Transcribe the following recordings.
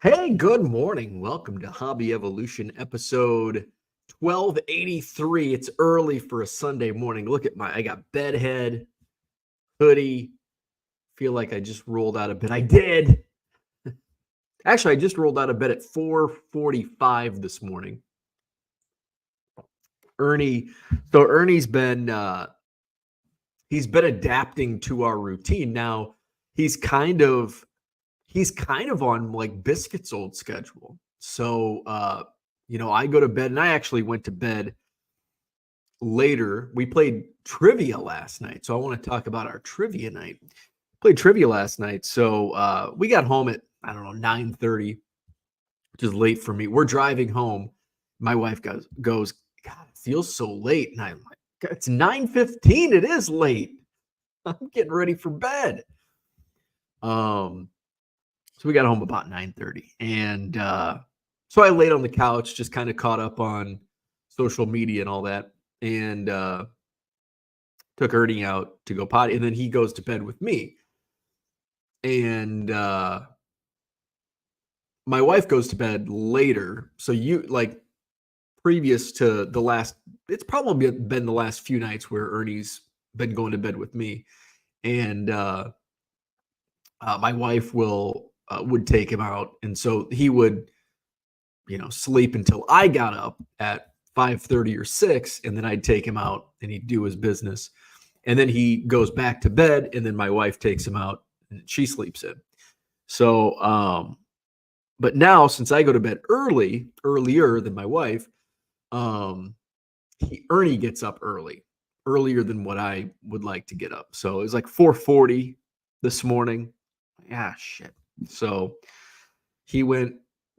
Hey, good morning. Welcome to Hobby Evolution episode 1283. It's early for a Sunday morning. I got bed head, hoodie. Feel like I just rolled out of bed. I did. Actually, I just rolled out of bed at 4:45 this morning. Ernie's been adapting to our routine. Now, he's kind of he's kind of on like Biscuit's old schedule. So, I go to bed and I actually went to bed later. We played trivia last night. So I want to talk about our trivia night. Played trivia last night. So we got home at, I don't know, 9:30, which is late for me. We're driving home. My wife goes, God, it feels so late. And I'm like, "God, it's 9:15. It is late. I'm getting ready for bed." So we got home about 9:30. And so I laid on the couch, just kind of caught up on social media and all that. And took Ernie out to go potty. And then he goes to bed with me. And my wife goes to bed later. So previous to it's probably been the last few nights where Ernie's been going to bed with me. And my wife would take him out. And so he would, sleep until I got up at 5:30 or 6, and then I'd take him out and he'd do his business. And then he goes back to bed, and then my wife takes him out and she sleeps in. So, but now since I go to bed earlier than my wife, Ernie gets up earlier than what I would like to get up. So it was like 4:40 this morning. Ah, shit. So he went,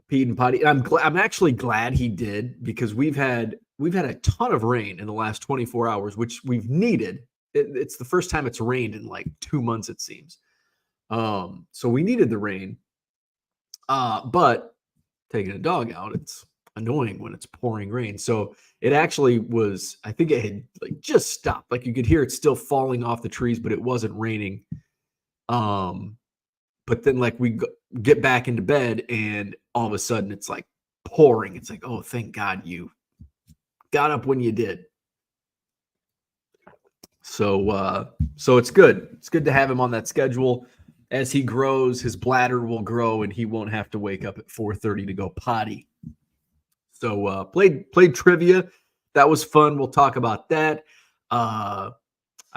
peed and potty. I'm actually glad he did, because we've had a ton of rain in the last 24 hours, which we've needed. It's the first time it's rained in like 2 months, it seems. So we needed the rain. But taking a dog out, it's annoying when it's pouring rain. So it actually was, I think it had like just stopped. Like you could hear it still falling off the trees, but it wasn't raining. But then like we get back into bed and all of a sudden it's like pouring. It's like, oh, thank God you got up when you did. So it's good. It's good to have him on that schedule. As he grows, his bladder will grow and he won't have to wake up at 4:30 to go potty. So played trivia. That was fun. We'll talk about that. I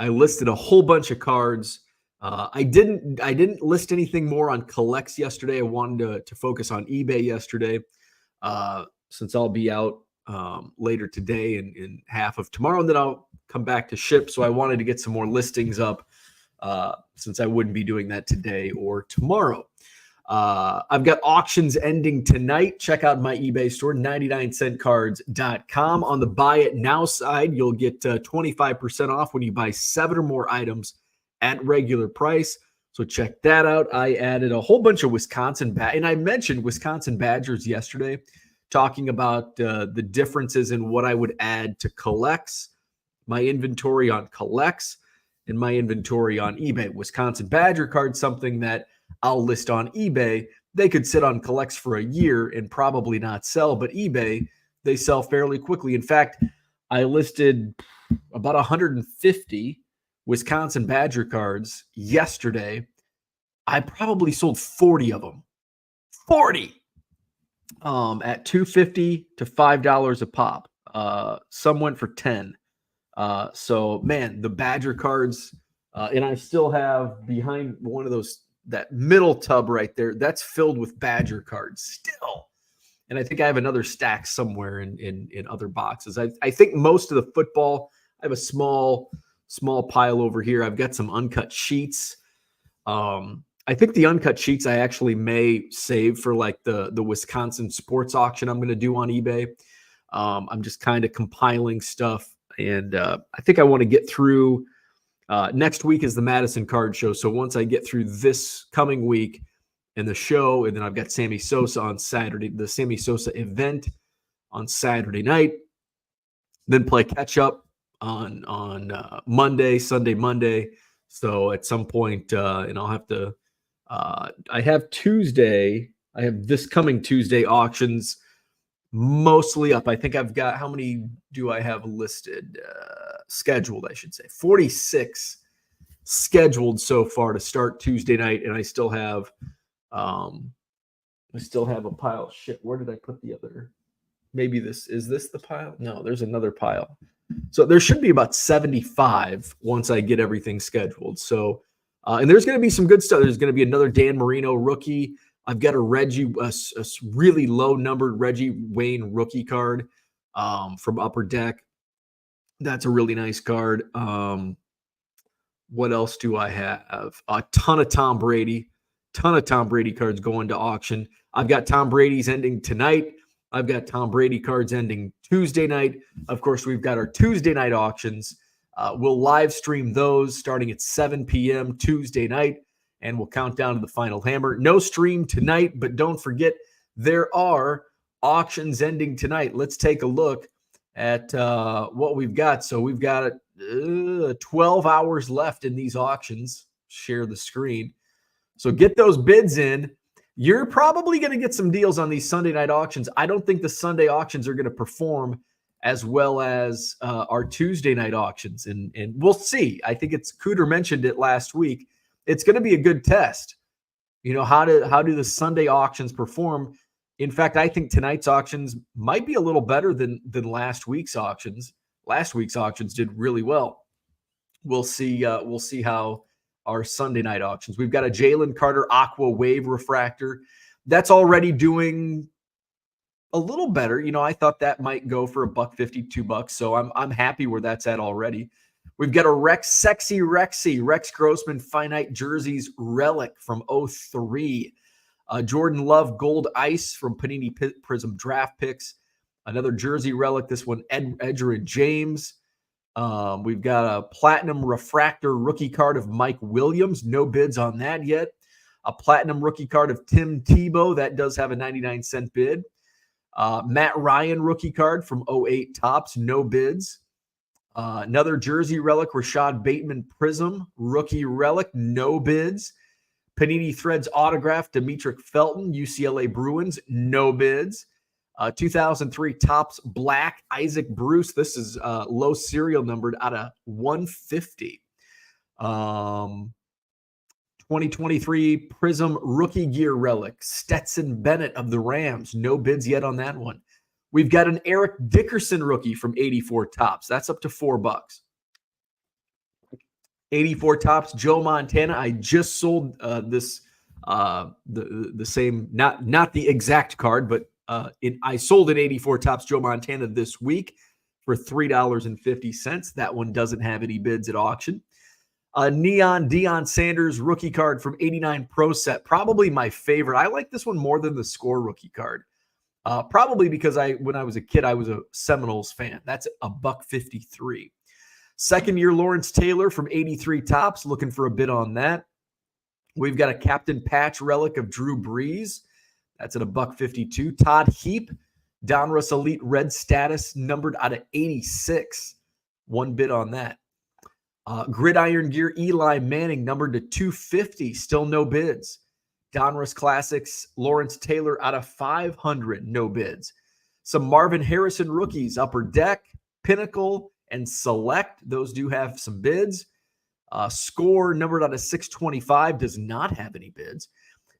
listed a whole bunch of cards. I didn't list anything more on collects yesterday. I wanted to focus on eBay yesterday, since I'll be out later today and in half of tomorrow, and then I'll come back to ship. So I wanted to get some more listings up, since I wouldn't be doing that today or tomorrow. I've got auctions ending tonight. Check out my eBay store, 99centcards.com. On the buy it now side, you'll get 25% off when you buy 7 or more items at regular price. So check that out. I added a whole bunch of Wisconsin and I mentioned Wisconsin Badgers yesterday, talking about the differences in what I would add to collects, my inventory on collects, and my inventory on eBay. Wisconsin Badger card, something that I'll list on eBay. They could sit on collects for a year and probably not sell, but eBay, they sell fairly quickly. In fact, I listed about 150 Wisconsin Badger cards yesterday. I probably sold 40 of them. 40 at $2.50 to $5 a pop. Some went for 10. So man, the Badger cards, and I still have behind one of those, that middle tub right there, that's filled with Badger cards still. And I think I have another stack somewhere in other boxes. I think most of the football, I have a small pile over here. I've got some uncut sheets. I think the uncut sheets I actually may save for like the Wisconsin sports auction I'm going to do on eBay. I'm just kind of compiling stuff, and I think I want to get through. Next week is the Madison Card Show. So once I get through this coming week and the show, and then I've got Sammy Sosa on Saturday, the Sammy Sosa event on Saturday night, then play catch up on Sunday, Monday. So at some point, and I'll have to, I have Tuesday I have this coming Tuesday auctions mostly up. I think I've got, how many do I have listed? Scheduled, I should say. 46 scheduled so far to start Tuesday night, and I still have a pile. Shit, where did I put the other? Maybe is this the pile? No, there's another pile. So there should be about 75 once I get everything scheduled. So, and there's going to be some good stuff. There's going to be another Dan Marino rookie. I've got a Reggie, a really low numbered Reggie Wayne rookie card from Upper Deck. That's a really nice card. What else do I have? A ton of Tom Brady cards going to auction. I've got Tom Brady's ending tonight. I've got Tom Brady cards ending Tuesday night. Of course, we've got our Tuesday night auctions. We'll live stream those starting at 7 p.m. Tuesday night, and we'll count down to the final hammer. No stream tonight, but don't forget, there are auctions ending tonight. Let's take a look at what we've got. So we've got 12 hours left in these auctions. Share the screen. So get those bids in. You're probably going to get some deals on these Sunday night auctions. I don't think the Sunday auctions are going to perform as well as our Tuesday night auctions. And we'll see. I think Cooter mentioned it last week. It's going to be a good test. You know, how do the Sunday auctions perform? In fact, I think tonight's auctions might be a little better than last week's auctions. Last week's auctions did really well. We'll see how our Sunday night auctions. We've got a Jalen Carter Aqua Wave Refractor. That's already doing a little better. You know, I thought that might go for $150, $2. So I'm happy where that's at already. We've got a Sexy Rexy, Rex Grossman Finite Jerseys Relic from 03. Jordan Love Gold Ice from Panini Prism Draft Picks. Another jersey relic, this one Edgerrin James. We've got a Platinum Refractor rookie card of Mike Williams. No bids on that yet. A Platinum rookie card of Tim Tebow. That does have a 99-cent bid. Matt Ryan rookie card from 08 Topps. No bids. Another jersey relic, Rashad Bateman Prism rookie relic. No bids. Panini Threads autograph, Demetric Felton, UCLA Bruins. No bids. 2003 Topps Black, Isaac Bruce. This is low serial numbered out of 150. 2023 Prism Rookie Gear Relic, Stetson Bennett of the Rams. No bids yet on that one. We've got an Eric Dickerson rookie from 84 Topps. That's up to $4. 84 Topps, Joe Montana. I just sold this the same, not the exact card, but I sold an 84 Topps Joe Montana this week for $3.50. That one doesn't have any bids at auction. Neon Deion Sanders rookie card from 89 Pro Set. Probably my favorite. I like this one more than the Score rookie card. Probably because when I was a kid, I was a Seminoles fan. That's $1.53. Second year Lawrence Taylor from 83 Topps. Looking for a bid on that. We've got a Captain Patch relic of Drew Brees. That's at $1.52. Todd Heap, Donruss Elite Red status, numbered out of 86. One bid on that. Gridiron Gear Eli Manning, numbered to 250. Still no bids. Donruss Classics Lawrence Taylor out of 500. No bids. Some Marvin Harrison rookies, Upper Deck, Pinnacle, and Select. Those do have some bids. Score numbered out of 625 does not have any bids.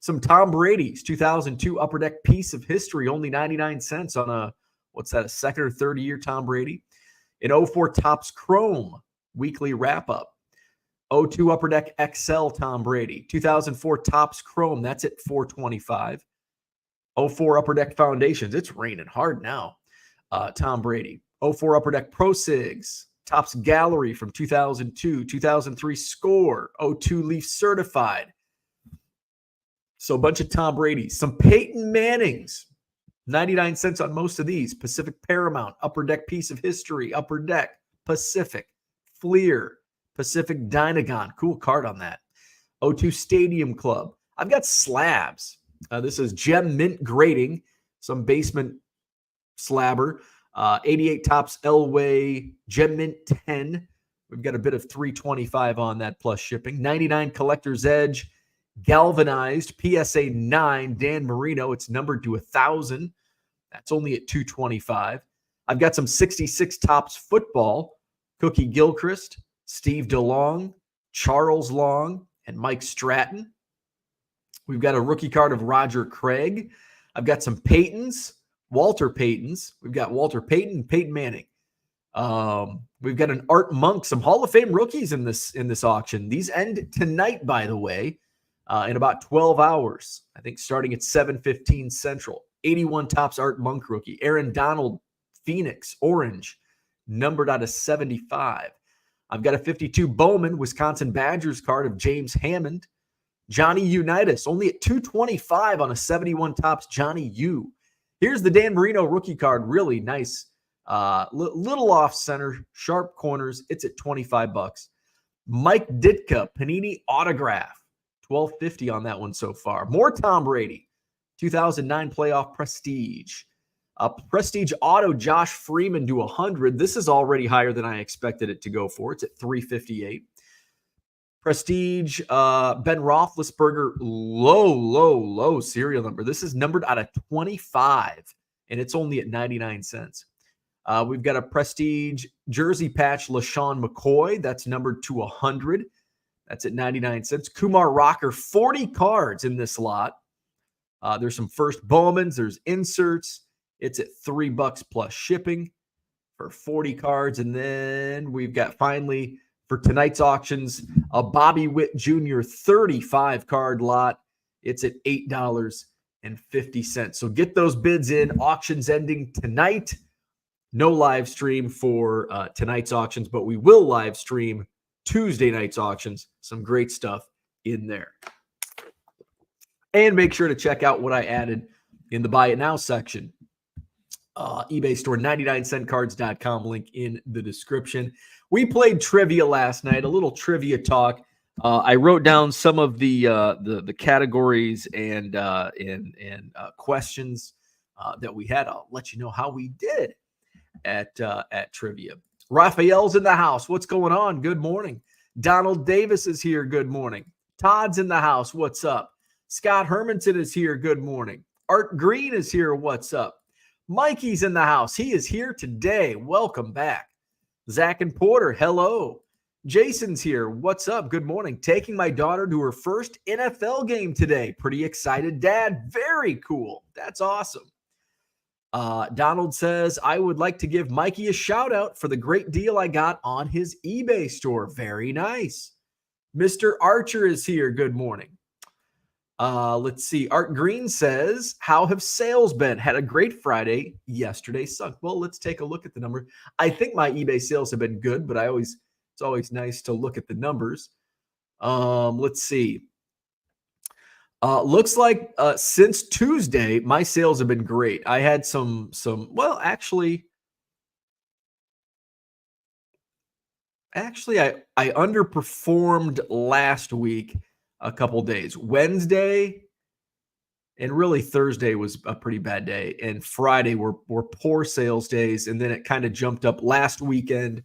Some Tom Brady's 2002 Upper Deck Piece of History, only 99 cents on a second or third year Tom Brady. An 04 Topps Chrome weekly wrap-up. 02 Upper Deck XL Tom Brady. 2004 Topps Chrome, that's at $425. 04 Upper Deck Foundations, it's raining hard now. Tom Brady. 04 Upper Deck Pro Sigs. Topps Gallery from 2002. 2003 Score. 02 Leaf Certified. So a bunch of Tom Brady's. Some Peyton Mannings. 99 cents on most of these. Pacific Paramount. Upper Deck Piece of History. Upper Deck. Pacific. Fleer. Pacific Dynagon. Cool card on that. 02 Stadium Club. I've got slabs. This is Gem Mint Grading. Some basement slabber. 88 Topps Elway Gem Mint 10. We've got a bit of $325 on that plus shipping. 99 Collector's Edge Galvanized PSA 9 Dan Marino. It's numbered to 1,000. That's only at $225. I've got some 66 Topps football. Cookie Gilchrist, Steve DeLong, Charles Long, and Mike Stratton. We've got a rookie card of Roger Craig. I've got some Peytons, Walter Paytons. We've got Walter Payton and Peyton Manning. We've got an Art Monk, some Hall of Fame rookies in this auction. These end tonight, by the way, in about 12 hours. I think starting at 7:15 Central. 81 Topps Art Monk rookie. Aaron Donald, Phoenix, orange, numbered out of 75. I've got a 52 Bowman, Wisconsin Badgers card of James Hammond. Johnny Unitas, only at $225 on a 71 Topps Johnny U. Here's the Dan Marino rookie card, really nice. Little off center, sharp corners. It's at $25. Mike Ditka, Panini autograph, $12.50 on that one so far. More Tom Brady, 2009 playoff prestige. Prestige auto, Josh Freeman to 100. This is already higher than I expected it to go for. It's at $358. Prestige Ben Roethlisberger, low serial number. This is numbered out of 25, and it's only at 99 cents. We've got a Prestige jersey patch, LaShawn McCoy. That's numbered to 100. That's at 99 cents. Kumar Rocker, 40 cards in this lot. There's some first Bowmans. There's inserts. It's at $3 plus shipping for 40 cards. And then we've got finally for tonight's auctions, a Bobby Witt Jr. 35 card lot. It's at $8.50. So get those bids in. Auctions ending tonight. No live stream for tonight's auctions, but we will live stream Tuesday night's auctions. Some great stuff in there. And make sure to check out what I added in the Buy It Now section. eBay store, 99centcards.com, link in the description. We played trivia last night, a little trivia talk. I wrote down some of the categories and questions that we had. I'll let you know how we did at trivia. Raphael's in the house. What's going on? Good morning. Donald Davis is here. Good morning. Todd's in the house. What's up? Scott Hermanson is here. Good morning. Art Green is here. What's up? Mikey's in the house. He is here today. Welcome back. Zach and Porter, hello. Jason's here. What's up? Good morning. Taking my daughter to her first NFL game today. Pretty excited, Dad. Very cool. That's awesome. Donald says, I would like to give Mikey a shout out for the great deal I got on his eBay store. Very nice. Mr. Archer is here. Good morning. Let's see. Art Green says, how have sales been? Had a great Friday. Yesterday sucked. Well, let's take a look at the number. I think my eBay sales have been good, but it's always nice to look at the numbers. Let's see. Looks like since Tuesday, my sales have been great. I had well, actually, I underperformed last week a couple days. Wednesday and really Thursday was a pretty bad day, and Friday were poor sales days, and then it kind of jumped up last weekend.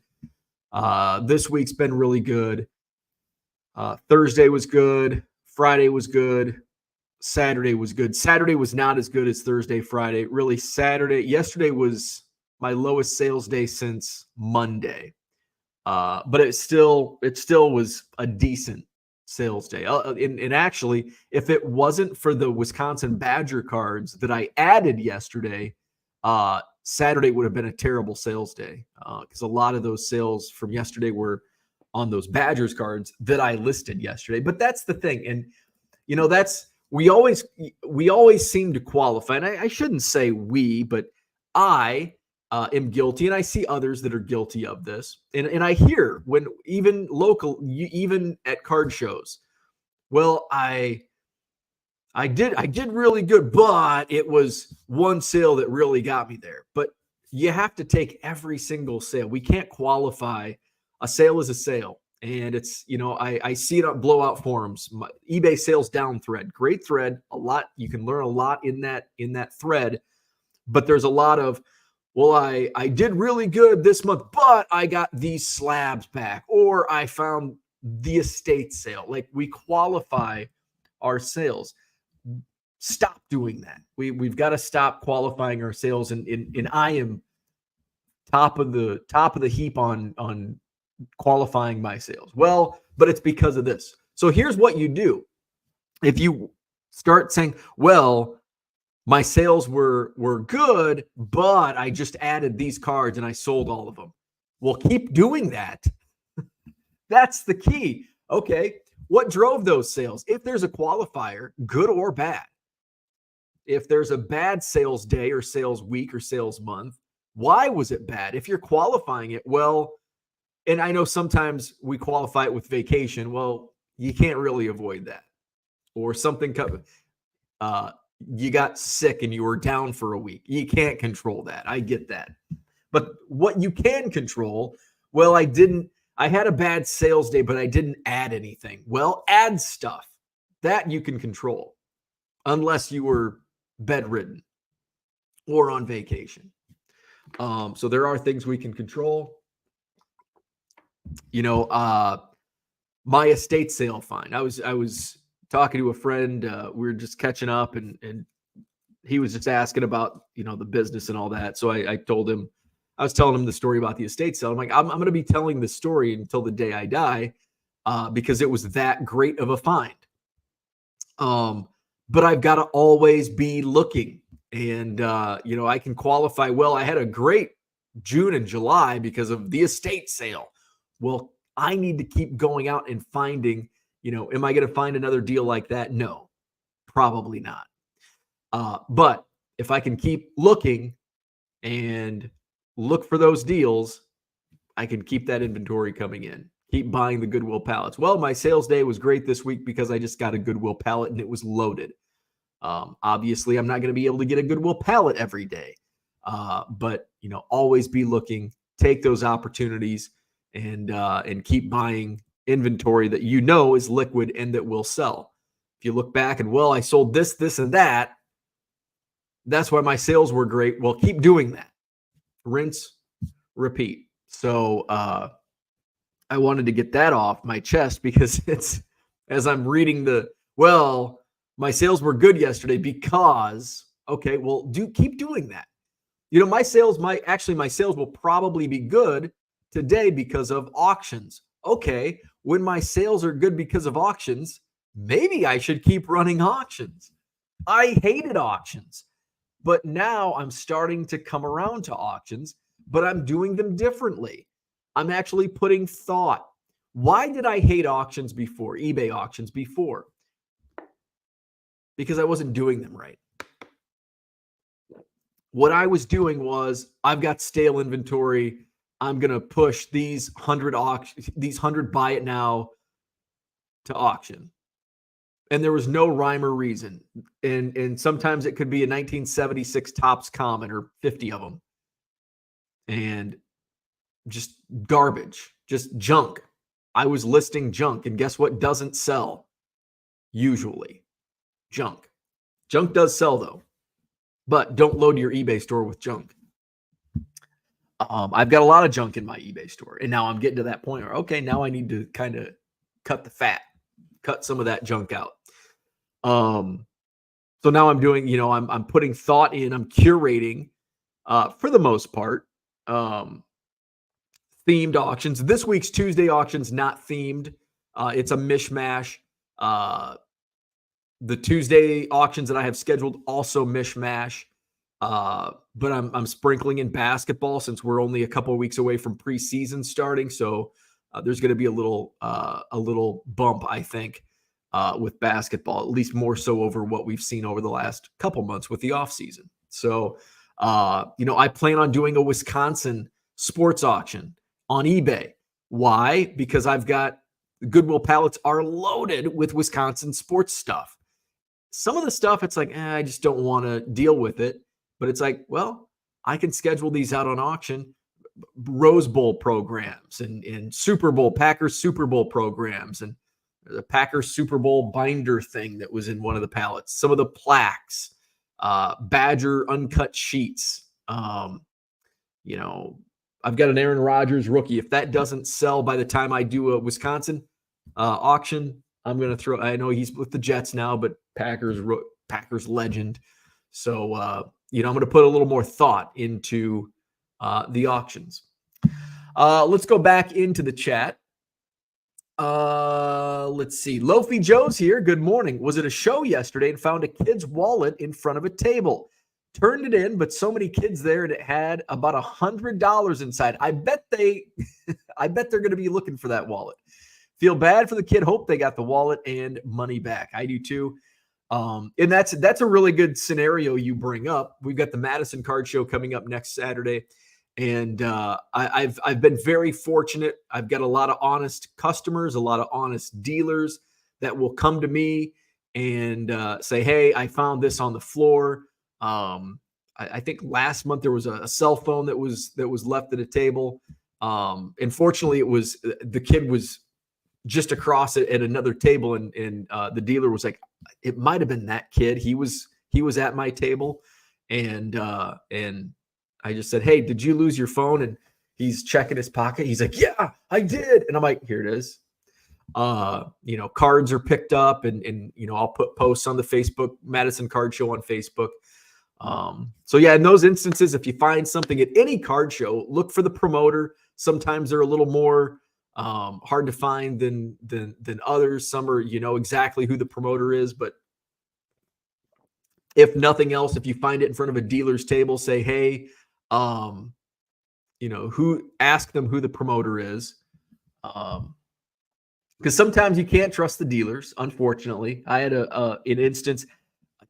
This week's been really good. Thursday was good. Friday was good. Saturday was good. Saturday was not as good as Thursday, Friday. Really, yesterday was my lowest sales day since Monday. But it still was a decent sales day. And actually, if it wasn't for the Wisconsin Badger cards that I added yesterday, Saturday would have been a terrible sales day because a lot of those sales from yesterday were on those Badgers cards that I listed yesterday. But that's the thing. And, we always seem to qualify. And I shouldn't say we, but I am guilty, and I see others that are guilty of this. And I hear when even at card shows, well, I did really good, but it was one sale that really got me there. But you have to take every single sale. We can't qualify. A sale is a sale. And it's, I see it on blowout forums, eBay sales down thread, great thread, a lot. You can learn a lot in that thread, but there's a lot of, well, I did really good this month, but I got these slabs back, or I found the estate sale. Like, we qualify our sales. Stop doing that. We've got to stop qualifying our sales, and I am top of the heap on qualifying my sales. Well, but it's because of this. So here's what you do. If you start saying, well, my sales were good, but I just added these cards and I sold all of them. Well, keep doing that. That's the key. Okay, what drove those sales? If there's a qualifier, good or bad. If there's a bad sales day or sales week or sales month, why was it bad? If you're qualifying it, well, and I know sometimes we qualify it with vacation. Well, you can't really avoid that. Or something, you got sick and you were down for a week. You can't control that. I get that. But what you can control, well, I had a bad sales day, but I didn't add anything. Well, add stuff. That you can control, unless you were bedridden or on vacation. So there are things we can control. My estate sale fine. I was talking to a friend. We were just catching up, and he was just asking about the business and all that. So I told him, I was telling him the story about the estate sale. I'm like, I'm going to be telling this story until the day I die, because it was that great of a find. But I've got to always be looking, and I can qualify. Well, I had a great June and July because of the estate sale. Well, I need to keep going out and finding. Am I going to find another deal like that? No, probably not. But if I can keep looking and look for those deals, I can keep that inventory coming in. Keep buying the Goodwill pallets. Well, my sales day was great this week because I just got a Goodwill pallet and it was loaded. Obviously, I'm not going to be able to get a Goodwill pallet every day. But always be looking, take those opportunities, and keep buying inventory that is liquid and that will sell. If you look back and, well, I sold this, and that, that's why my sales were great. Well, keep doing that. Rinse, repeat. So I wanted to get that off my chest because it's, as I'm reading my sales were good yesterday because, okay, well, keep doing that. My sales will probably be good today because of auctions. Okay, when my sales are good because of auctions, maybe I should keep running auctions. I hated auctions, but now I'm starting to come around to auctions, but I'm doing them differently. I'm actually putting thought. Why did I hate auctions before, eBay auctions before? Because I wasn't doing them right. What I was doing was, I've got stale inventory. I'm going to push these 100 buy it now to auction. And there was no rhyme or reason. And sometimes it could be a 1976 Topps Common or 50 of them. And just garbage, just junk. I was listing junk. And guess what doesn't sell? Usually junk. Junk does sell though. But don't load your eBay store with junk. I've got a lot of junk in my eBay store. And now I'm getting to that point where, okay, now I need to kind of cut the fat, cut some of that junk out. So now I'm doing, I'm putting thought in, I'm curating, for the most part, themed auctions. This week's Tuesday auction's not themed. It's a mishmash. The Tuesday auctions that I have scheduled also mishmash. But I'm sprinkling in basketball since we're only a couple of weeks away from preseason starting. So there's going to be a little bump, I think, with basketball, at least more so over what we've seen over the last couple months with the offseason. So, I plan on doing a Wisconsin sports auction on eBay. Why? Because I've got Goodwill pallets are loaded with Wisconsin sports stuff. Some of the stuff, it's like, I just don't want to deal with it. But it's like, well, I can schedule these out on auction. Rose Bowl programs and Super Bowl, Packers Super Bowl programs, and the Packers Super Bowl binder thing that was in one of the pallets. Some of the plaques, Badger uncut sheets. I've got an Aaron Rodgers rookie. If that doesn't sell by the time I do a Wisconsin auction, I'm going to throw, I know he's with the Jets now, but Packers legend. So, I'm going to put a little more thought into the auctions. Let's go back into the chat. Let's see. Loafy Joe's here. Good morning. Was it a show yesterday and found a kid's wallet in front of a table? Turned it in, but so many kids there and it had about $100 inside. I bet they're going to be looking for that wallet. Feel bad for the kid. Hope they got the wallet and money back. I do too. And that's a really good scenario you bring up. We've got the Madison Card Show coming up next Saturday. And I've been very fortunate. I've got a lot of honest customers, a lot of honest dealers that will come to me and say, "Hey, I found this on the floor." I think last month there was a cell phone that was left at a table. Unfortunately, the kid was just across it at another table, and the dealer was like, "It might have been that kid. He was at my table," and I just said, "Hey, did you lose your phone?" And he's checking his pocket. He's like, "Yeah, I did." And I'm like, "Here it is." Cards are picked up and I'll put posts on the Facebook Madison Card Show on Facebook. So yeah, in those instances, if you find something at any card show, look for the promoter. Sometimes they're a little more hard to find than others. Some are, exactly who the promoter is, but if nothing else, if you find it in front of a dealer's table, say, "Hey, ask them who the promoter is." Because sometimes you can't trust the dealers. Unfortunately, I had a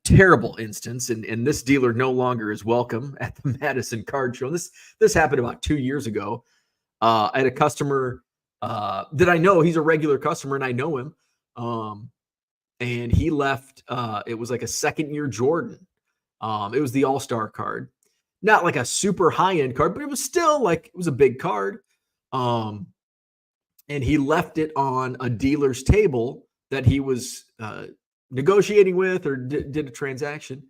terrible instance, and this dealer no longer is welcome at the Madison Card Show. This happened about 2 years ago. I had a customer that I know. He's a regular customer, and I know him. And he left. It was like a second-year Jordan. It was the All-Star card. Not like a super high-end card, but it was still it was a big card. And he left it on a dealer's table that he was negotiating with or did a transaction.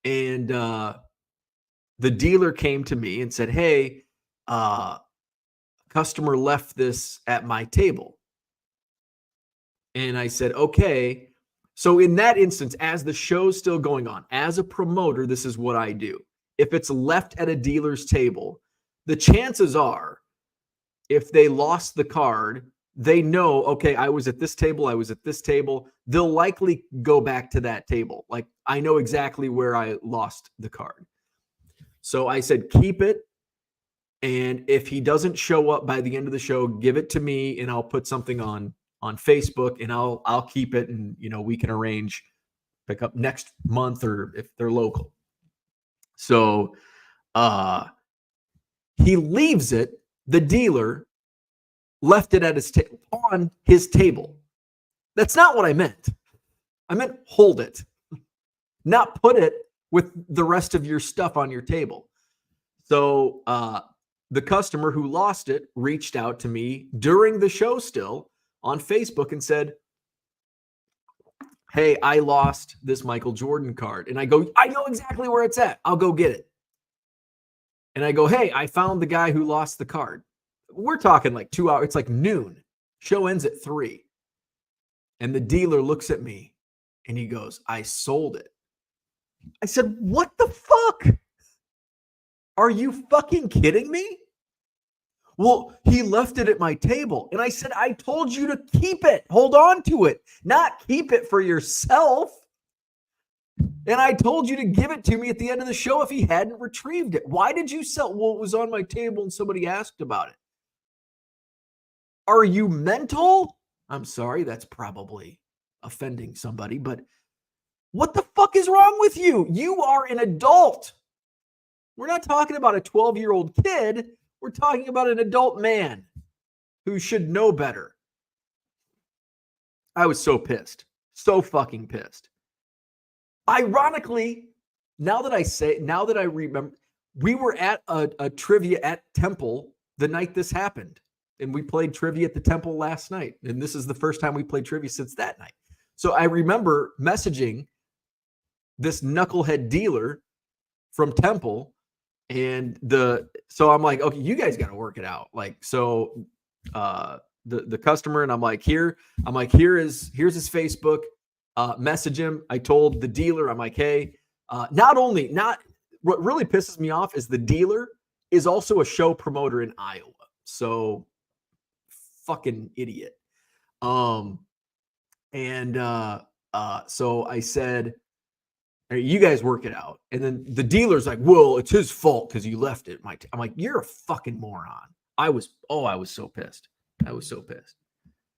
And the dealer came to me and said, "Hey, customer left this at my table." And I said, "Okay." So in that instance, as the show's still going on, as a promoter, this is what I do. If it's left at a dealer's table, the chances are, if they lost the card, they know, okay, I was at this table. They'll likely go back to that table. Like, I know exactly where I lost the card. So I said, keep it. And if he doesn't show up by the end of the show, give it to me and I'll put something on Facebook and I'll keep it. And, we can arrange pick up next month or if they're local. So he leaves it. The dealer left it at on his table. That's not what I meant. I meant hold it, not put it with the rest of your stuff on your table. So the customer who lost it reached out to me during the show still on Facebook and said, "Hey, I lost this Michael Jordan card." And I go, "I know exactly where it's at. I'll go get it." And I go, "Hey, I found the guy who lost the card." We're talking like 2 hours. It's like noon. Show ends at 3. And the dealer looks at me and he goes, "I sold it." I said, "What the fuck? Are you fucking kidding me?" "Well, he left it at my table." And I said, "I told you to keep it. Hold on to it, not keep it for yourself. And I told you to give it to me at the end of the show if he hadn't retrieved it. Why did you sell?" "Well, it was on my table and somebody asked about it." Are you mental? I'm sorry, that's probably offending somebody, but what the fuck is wrong with you? You are an adult. We're not talking about a 12-year-old kid. We're talking about an adult man who should know better. I was so pissed. So fucking pissed. Ironically, now that I remember, we were at a trivia at Temple the night this happened. And we played trivia at the Temple last night. And this is the first time we played trivia since that night. So I remember messaging this knucklehead dealer from Temple. And so I'm like, "Okay, you guys got to work it out." the customer, and I'm like, here's his Facebook. Message him. I told the dealer, I'm like, hey, what really pisses me off is the dealer is also a show promoter in Iowa. So fucking idiot. So I said, hey, you guys work it out. And then the dealer's like, well, it's his fault because you left it. I'm like, you're a fucking moron. I was so pissed. I was so pissed.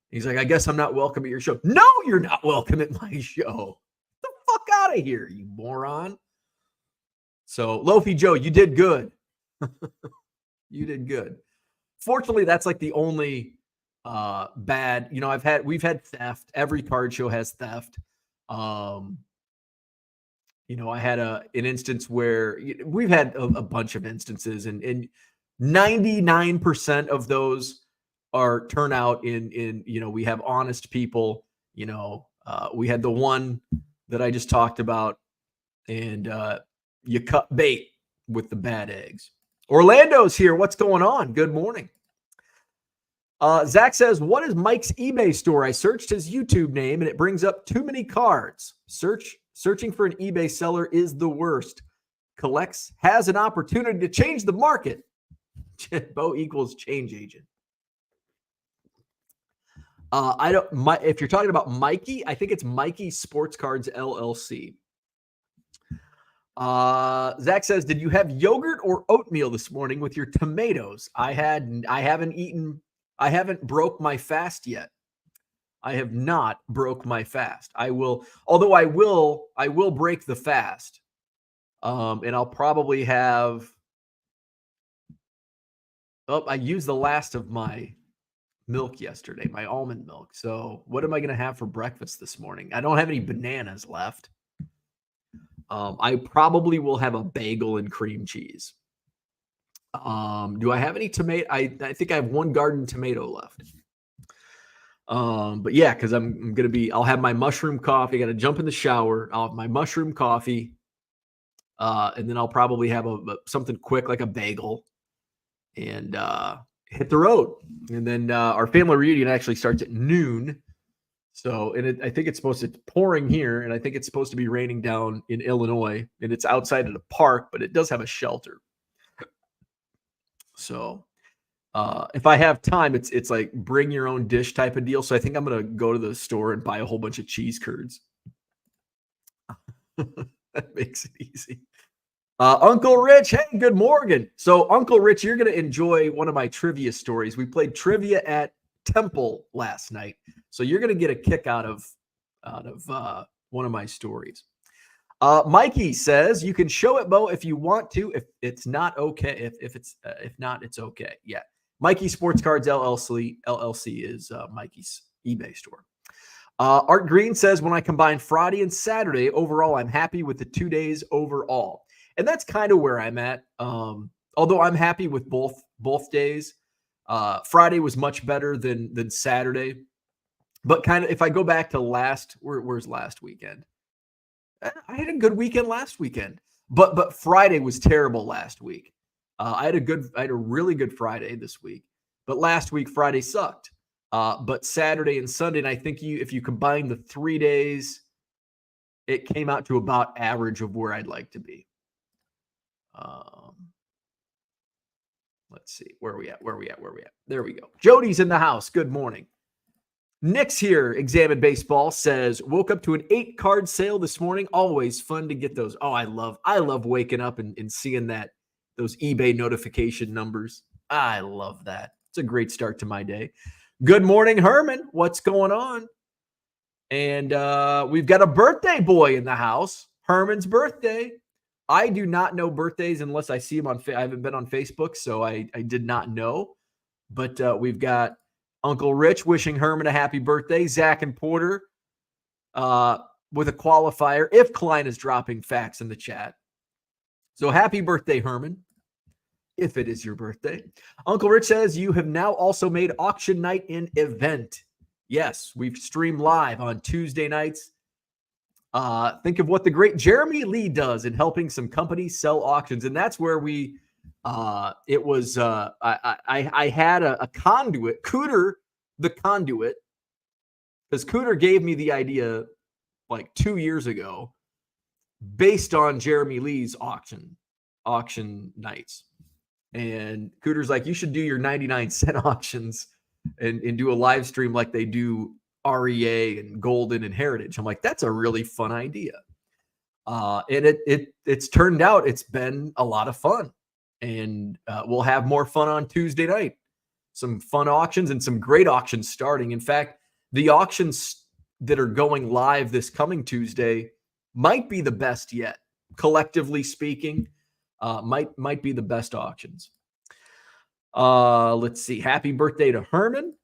He's like, I guess I'm not welcome at your show. No, you're not welcome at my show. Get the fuck out of here, you moron. So, Loafy Joe, you did good. You did good. Fortunately, that's like the only bad, we've had theft. Every card show has theft. I had an instance where we've had a bunch of instances, and 99% of those are turnout in we have honest people. We had the one that I just talked about, and you cut bait with the bad eggs. Orlando's here. What's going on? Good morning. Zach says, what is Mike's eBay store? I searched his YouTube name and it brings up too many cards. Searching for an eBay seller is the worst. Collects has an opportunity to change the market. Bo equals change agent. If you're talking about Mikey, I think it's Mikey Sports Cards LLC. Zach says, did you have yogurt or oatmeal this morning with your tomatoes? I haven't broke my fast yet. I have not broke my fast. I will break the fast. And I'll probably have, I used the last of my milk yesterday, my almond milk. So what am I going to have for breakfast this morning? I don't have any bananas left. I probably will have a bagel and cream cheese. Do I have any tomato? I think I have one garden tomato left. But yeah, because I'll have my mushroom coffee. I got to jump in the shower. I'll have my mushroom coffee. And then I'll probably have something quick like a bagel and hit the road. And then our family reunion actually starts at noon. So, I think it's pouring here, and I think it's supposed to be raining down in Illinois, and it's outside of the park, but it does have a shelter. So, if I have time, it's like bring your own dish type of deal. So I think I'm going to go to the store and buy a whole bunch of cheese curds. That makes it easy. Uncle Rich, hey, good morning. So Uncle Rich, you're going to enjoy one of my trivia stories. We played trivia at Temple last night. So you're going to get a kick out of one of my stories. Mikey says you can show it, Bo, if you want to. If it's not okay, if not, it's okay. Yeah, Mikey Sports Cards LLC is Mikey's eBay store. Art Green says when I combine Friday and Saturday, overall, I'm happy with the 2 days overall, and that's kind of where I'm at. Although I'm happy with both days. Friday was much better than Saturday. But kind of, if I go back to where's last weekend? I had a good weekend last weekend, but Friday was terrible last week. I had a really good Friday this week, but last week Friday sucked. But Saturday and Sunday, and I think if you combine the 3 days, it came out to about average of where I'd like to be. Let's see, where are we at? There we go. Jody's in the house. Good morning. Nick's here. Examine Baseball says, woke up to an 8-card sale this morning. Always fun to get those. Oh, I love waking up and seeing those eBay notification numbers. I love that. It's a great start to my day. Good morning, Herman. What's going on? And we've got a birthday boy in the house. Herman's birthday. I do not know birthdays unless I see him I haven't been on Facebook, so I did not know. But we've got Uncle Rich wishing Herman a happy birthday. Zach and Porter with a qualifier if Klein is dropping facts in the chat. So happy birthday, Herman, if it is your birthday. Uncle Rich says you have now also made auction night an event. Yes, we've streamed live on Tuesday nights. Think of what the great Jeremy Lee does in helping some companies sell auctions. And that's where I had a conduit. Cooter the conduit, because Cooter gave me the idea like 2 years ago based on Jeremy Lee's auction nights. And Cooter's like, you should do your 99-cent auctions and do a live stream like they do REA and Golden and Heritage. I'm like, that's a really fun idea. And it's turned out it's been a lot of fun. And we'll have more fun on Tuesday night. Some fun auctions and some great auctions starting. In fact, the auctions that are going live this coming Tuesday might be the best yet. Collectively speaking, might be the best auctions. Let's see. Happy birthday to Herman.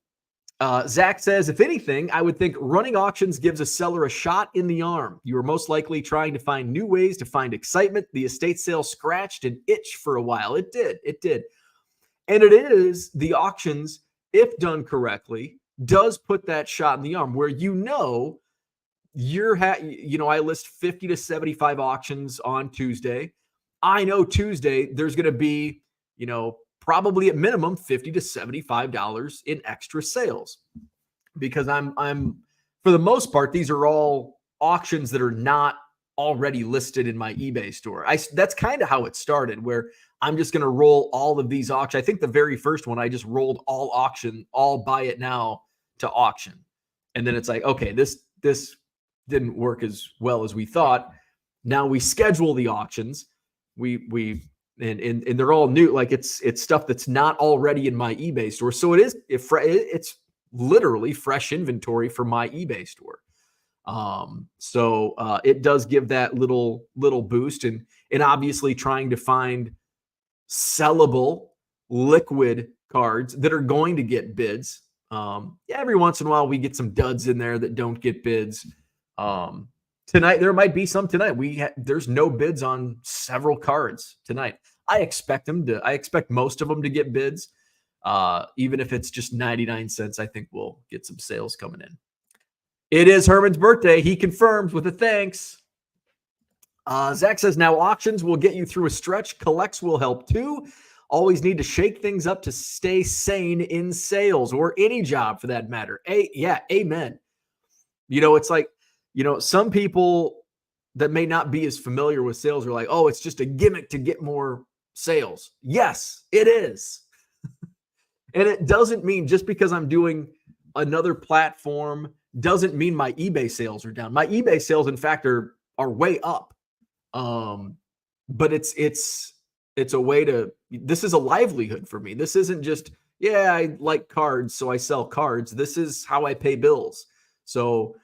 Zach says, if anything, I would think running auctions gives a seller a shot in the arm. You are most likely trying to find new ways to find excitement. The estate sale scratched an itch for a while. It did. And it is the auctions, if done correctly, does put that shot in the arm where I list 50 to 75 auctions on Tuesday. I know Tuesday there's going to be, probably at minimum $50 to $75 in extra sales, because I'm for the most part, these are all auctions that are not already listed in my eBay store. That's kind of how it started, where I'm just going to roll all of these auctions. I think the very first one, I just rolled all buy it now to auction. And then it's like, okay, this didn't work as well as we thought. Now we schedule the auctions. And they're all new. Like it's stuff that's not already in my eBay store. So it's literally fresh inventory for my eBay store. So it does give that little boost, and obviously trying to find sellable liquid cards that are going to get bids. Every once in a while we get some duds in there that don't get bids. Tonight, there might be some tonight. There's no bids on several cards tonight. I expect most of them to get bids. Even if it's just 99 cents, I think we'll get some sales coming in. It is Herman's birthday. He confirms with a thanks. Zach says, now auctions will get you through a stretch. Collects will help too. Always need to shake things up to stay sane in sales or any job for that matter. Amen. It's like, some people that may not be as familiar with sales are like, oh, it's just a gimmick to get more sales. Yes, it is. And it doesn't mean just because I'm doing another platform doesn't mean my eBay sales are down. My eBay sales, in fact, are way up. But it's a way this is a livelihood for me. This isn't just, I like cards, so I sell cards. This is how I pay bills. So,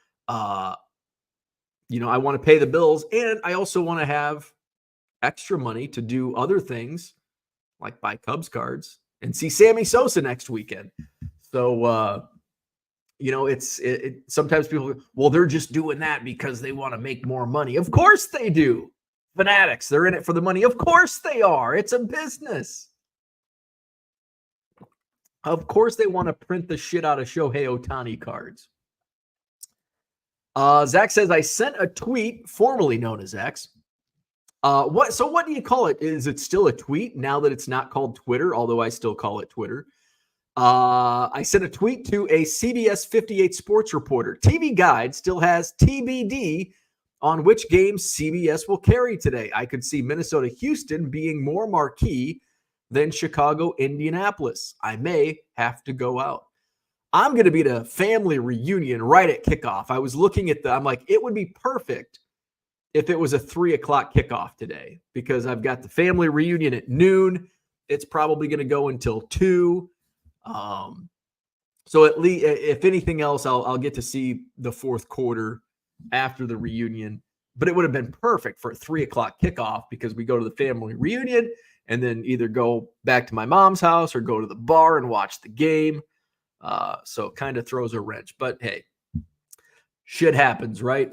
I want to pay the bills, and I also want to have extra money to do other things like buy Cubs cards and see Sammy Sosa next weekend. So, sometimes people, well, they're just doing that because they want to make more money. Of course they do. Fanatics, they're in it for the money. Of course they are. It's a business. Of course they want to print the shit out of Shohei Ohtani cards. Zach says, I sent a tweet, formerly known as X. What do you call it? Is it still a tweet now that it's not called Twitter, although I still call it Twitter? I sent a tweet to a CBS 58 sports reporter. TV Guide still has TBD on which games CBS will carry today. I could see Minnesota Houston being more marquee than Chicago Indianapolis. I may have to go out. I'm going to be at a family reunion right at kickoff. I was looking at I'm like, it would be perfect if it was a 3:00 kickoff today, because I've got the family reunion at noon. It's probably going to go until 2. So at least, if anything else, I'll get to see the fourth quarter after the reunion. But it would have been perfect for a 3:00 kickoff, because we go to the family reunion and then either go back to my mom's house or go to the bar and watch the game. So it kind of throws a wrench, but hey, shit happens, right?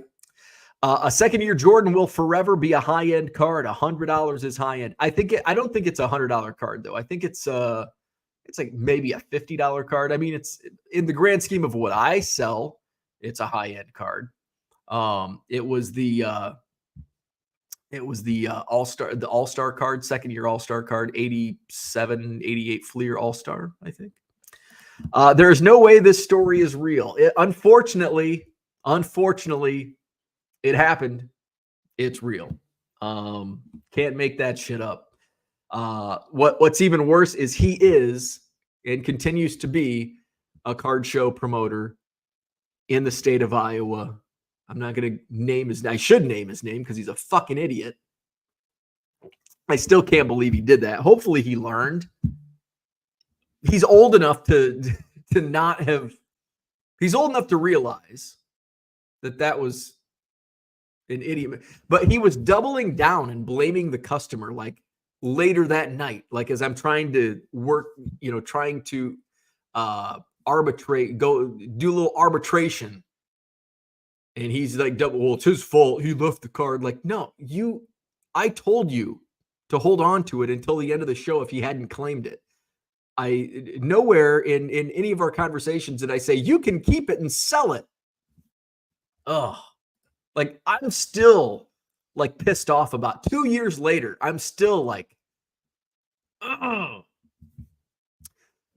A second-year Jordan will forever be a high-end card. $100 is high-end. I don't think it's a $100 card though. I think it's like maybe a $50 card. I mean, it's in the grand scheme of what I sell, it's a high-end card. It was the All-Star card, second-year All-Star card, 87, 88 Fleer All-Star, I think. There is no way this story is real. Unfortunately, it happened. It's real. Can't make that shit up. What's even worse is he is and continues to be a card show promoter in the state of Iowa. I'm not going to name his name. I should name his name because he's a fucking idiot. I still can't believe he did that. Hopefully he learned. He's old enough to not have. He's old enough to realize that was an idiot. But he was doubling down and blaming the customer like later that night. Like as I'm trying to work, trying to arbitrate, go do a little arbitration. And he's like, well, it's his fault. He left the card. Like, no, I told you to hold on to it until the end of the show if he hadn't claimed it. Nowhere in any of our conversations did I say, you can keep it and sell it. Oh, like I'm still like pissed off about 2 years later. I'm still like, ugh.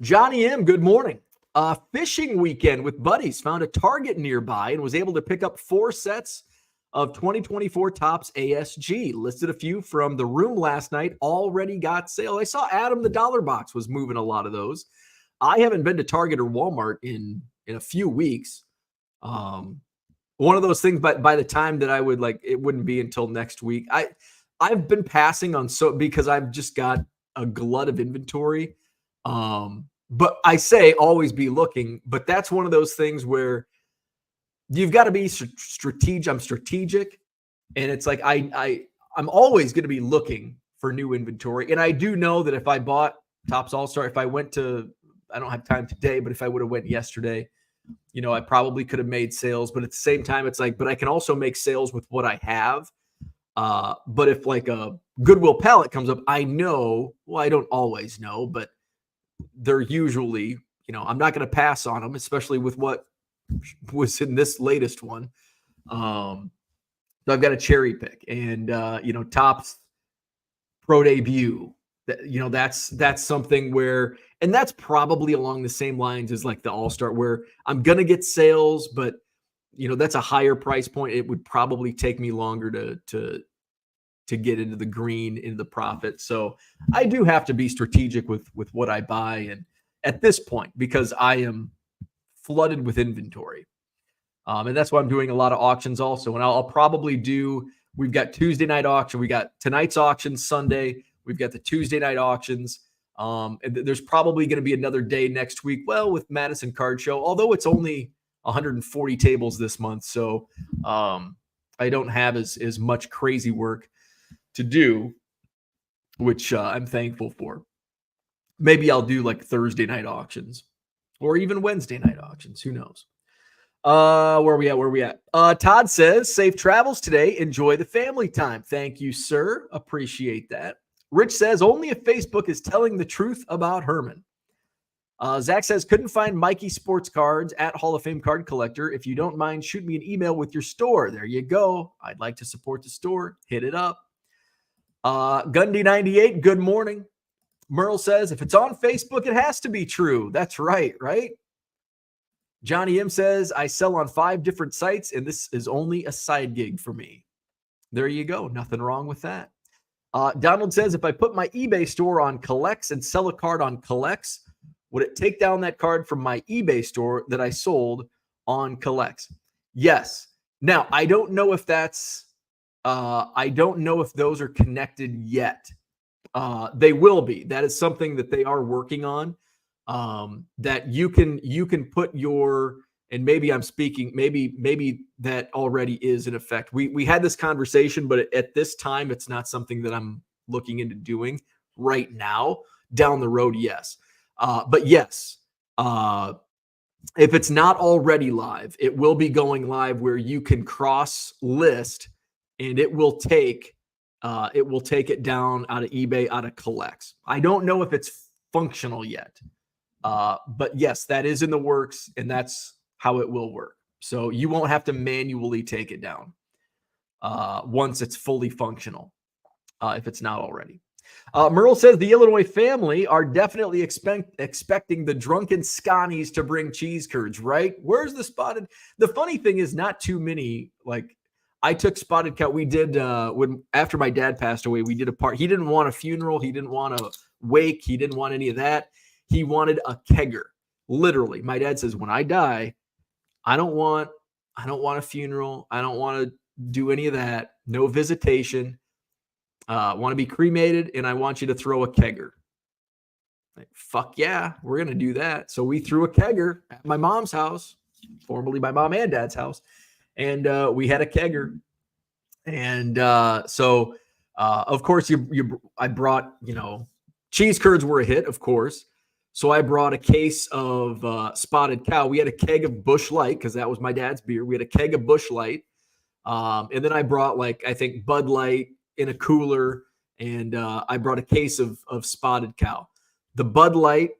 Johnny M, good morning. Fishing weekend with buddies, found a Target nearby and was able to pick up 4 sets of 2024 Topps ASG. Listed a few from the room last night, already got sale. I saw Adam the Dollar Box was moving a lot of those. I haven't been to Target or Walmart in a few weeks. One of those things, but by the time that I would like, it wouldn't be until next week. I've been passing on because I've just got a glut of inventory. But I say always be looking, but that's one of those things where you've got to be strategic. I'm strategic. And it's like, I'm always going to be looking for new inventory. And I do know that if I bought Topps All-Star, if I went to, I don't have time today, but if I would have went yesterday, I probably could have made sales, but at the same time, it's like, but I can also make sales with what I have. But if like a Goodwill pallet comes up, I know, well, I don't always know, but they're usually, I'm not going to pass on them, especially with what was in this latest one. So I've got a cherry pick and, Topps Pro Debut, that's something where, and that's probably along the same lines as like the All-Star where I'm going to get sales, but that's a higher price point. It would probably take me longer to get into the green, into the profit. So I do have to be strategic with what I buy. And at this point, because I am flooded with inventory. And that's why I'm doing a lot of auctions also. And I'll probably we've got Tuesday night auction. We got tonight's auction Sunday. We've got the Tuesday night auctions. And there's probably going to be another day next week. Well, with Madison Card Show, although it's only 140 tables this month. So I don't have as much crazy work to do, which I'm thankful for. Maybe I'll do like Thursday night auctions or even Wednesday night auctions. Who knows? Where are we at? Todd says, safe travels today. Enjoy the family time. Thank you, sir. Appreciate that. Rich says, only if Facebook is telling the truth about Herman. Zach says, couldn't find Mikey Sports Cards at Hall of Fame Card Collector. If you don't mind, shoot me an email with your store. There you go. I'd like to support the store. Hit it up. Gundy98, good morning. Merle says, if it's on Facebook, it has to be true. That's right? Johnny M says, I sell on 5 different sites, and this is only a side gig for me. There you go. Nothing wrong with that. Donald says, if I put my eBay store on Collects and sell a card on Collects, would it take down that card from my eBay store that I sold on Collects? Yes. Now, I don't know if that's, I don't know if those are connected yet. They will be. That is something that they are working on. That you can put your, and maybe I'm speaking, maybe that already is in effect. We had this conversation, but at this time, it's not something that I'm looking into doing right now. Down the road, yes. But yes, if it's not already live, it will be going live where you can cross list and it will take it down out of eBay, out of Collects. I don't know if it's functional yet. But yes, that is in the works and that's how it will work. So you won't have to manually take it down once it's fully functional, if it's not already. Merle says the Illinois family are definitely expecting the drunken Scotties to bring cheese curds, right? Where's the spotted? The funny thing is, not too many. Like, I took spotted cow. We did when after my dad passed away, we did a part. He didn't want a funeral. He didn't want a wake. He didn't want any of that. He wanted a kegger. Literally, my dad says, when I die, I don't want a funeral. I don't want to do any of that. No visitation. Want to be cremated, and I want you to throw a kegger. Like, fuck yeah, we're going to do that. So we threw a kegger at my mom's house, formerly my mom and dad's house, and we had a kegger. And so, of course, I brought, cheese curds were a hit, of course. So I brought a case of Spotted Cow. We had a keg of Busch Light because that was my dad's beer. We had a keg of Busch Light. And then I brought, I think Bud Light in a cooler, and I brought a case of Spotted Cow. The Bud Light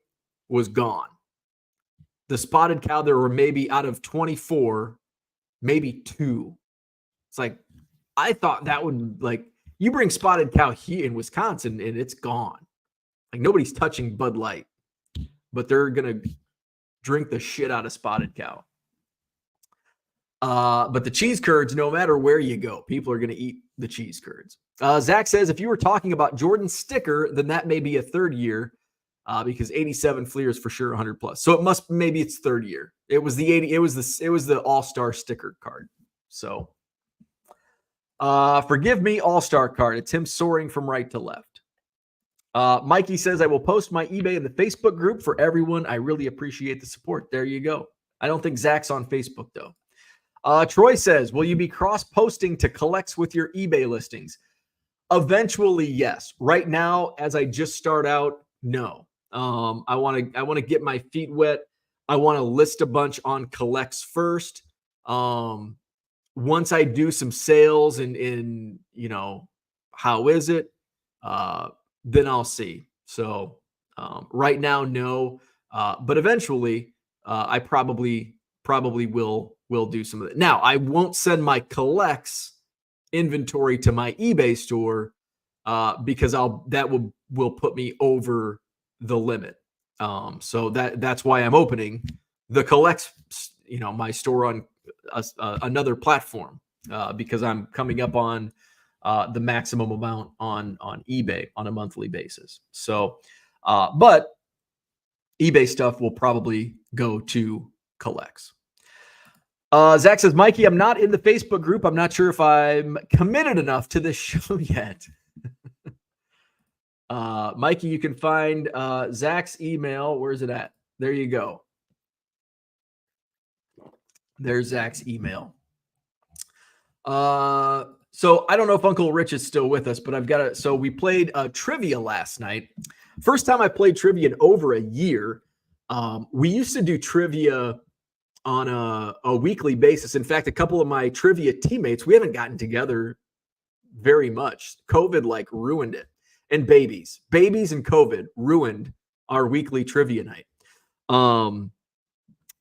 was gone. The Spotted Cow, there were maybe out of 24, maybe 2. It's like, I thought that would, you bring Spotted Cow here in Wisconsin and it's gone. Like, nobody's touching Bud Light, but they're going to drink the shit out of Spotted Cow. But the cheese curds, no matter where you go, people are going to eat the cheese curds. Zach says, if you were talking about Jordan's sticker, then that may be a third year, because 87 Fleer is for sure 100 plus. So maybe it's third year. It was the All-Star sticker card. So, forgive me, All-Star card. It's him soaring from right to left. Mikey says, I will post my eBay in the Facebook group for everyone. I really appreciate the support. There you go. I don't think Zach's on Facebook though. Troy says, will you be cross-posting to collects with your eBay listings? Eventually, yes. Right now, as I just start out, no. I want to get my feet wet. I want to list a bunch on collects first. Once I do some sales and how is it? Then I'll see. So right now, no. But eventually, I probably will do some of it. Now, I won't send my collects inventory to my eBay store because that will put me over the limit. So that's why I'm opening the collects, my store on another platform because I'm coming up on the maximum amount on eBay on a monthly basis. So, but eBay stuff will probably go to collects. Zach says, Mikey, I'm not in the Facebook group. I'm not sure if I'm committed enough to this show yet. Mikey, you can find Zach's email. Where's it at? There you go. There's Zach's email. So I don't know if Uncle Rich is still with us, but so we played trivia last night. First time I played trivia in over a year. We used to do trivia on a weekly basis. In fact, a couple of my trivia teammates, we haven't gotten together very much. COVID ruined it. And babies and COVID ruined our weekly trivia night.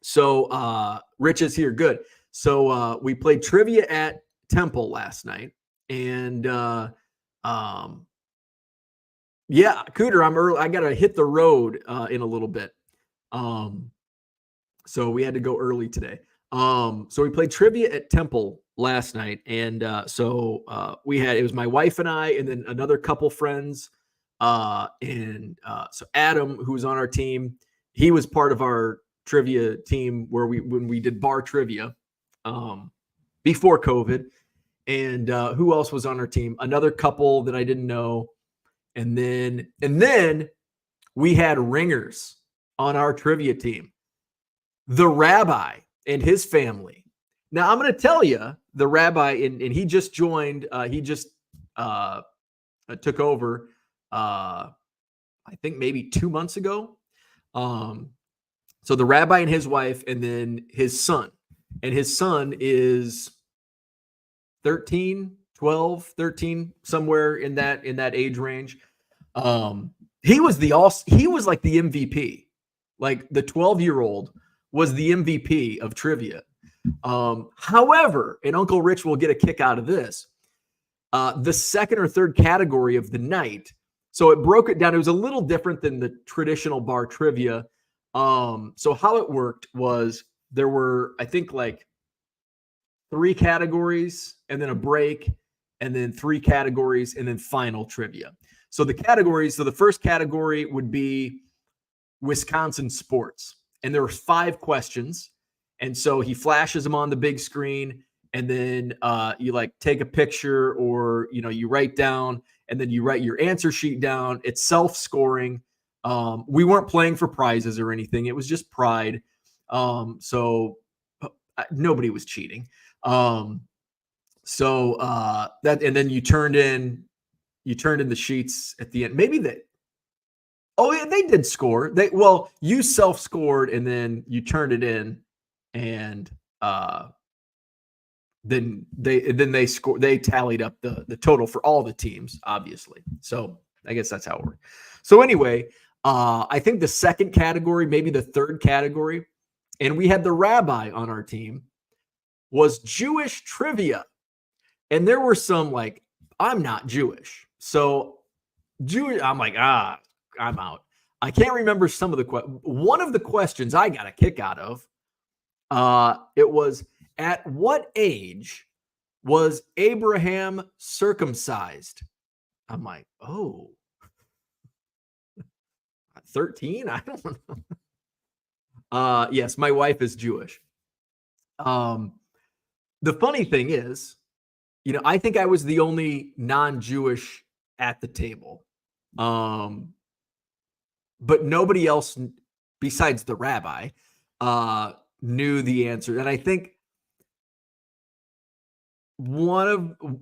So Rich is here. Good. So we played trivia at Temple last night. And yeah, Cooter, I'm early. I got to hit the road in a little bit. So we had to go early today. So we played trivia at Temple last night. And so it was my wife and I, and then another couple friends. So Adam, who's on our team, he was part of our trivia team when we did bar trivia before COVID. And who else was on our team? Another couple that I didn't know. And then we had ringers on our trivia team. The rabbi and his family. Now, I'm going to tell you, the rabbi, and he just joined, he just took over, I think maybe 2 months ago. So the rabbi and his wife, and then his son. And his son is 13, somewhere in that age range. He was like the MVP. Like the 12-year-old was the MVP of trivia. However, and Uncle Rich will get a kick out of this, the second or third category of the night So it broke it down. It was a little different than the traditional bar trivia. So how it worked was there were, I think, like 3 categories and then a break, and then 3 categories and then final trivia. So the categories, so the first category would be Wisconsin sports. And there were 5 questions. And so he flashes them on the big screen, and then you like take a picture, or you write down, and then you write your answer sheet down. It's self-scoring. We weren't playing for prizes or anything. It was just pride. So nobody was cheating. That, and then you turned in the sheets at the end. Maybe that. Oh yeah, they did score. You self-scored, and then you turned it in, and then they scored. They tallied up the total for all the teams, obviously. So I guess that's how it worked. So anyway, I think the second category, maybe the third category, and we had the rabbi on our team, was Jewish trivia. And there were some, like, I'm not Jewish. So I'm like, I'm out. I can't remember some of the one of the questions I got a kick out of. It was, at what age was Abraham circumcised? I'm like, 13? I don't know. Yes, my wife is Jewish. The funny thing is, I think I was the only non-Jewish at the table. But nobody else besides the rabbi knew the answer. And I think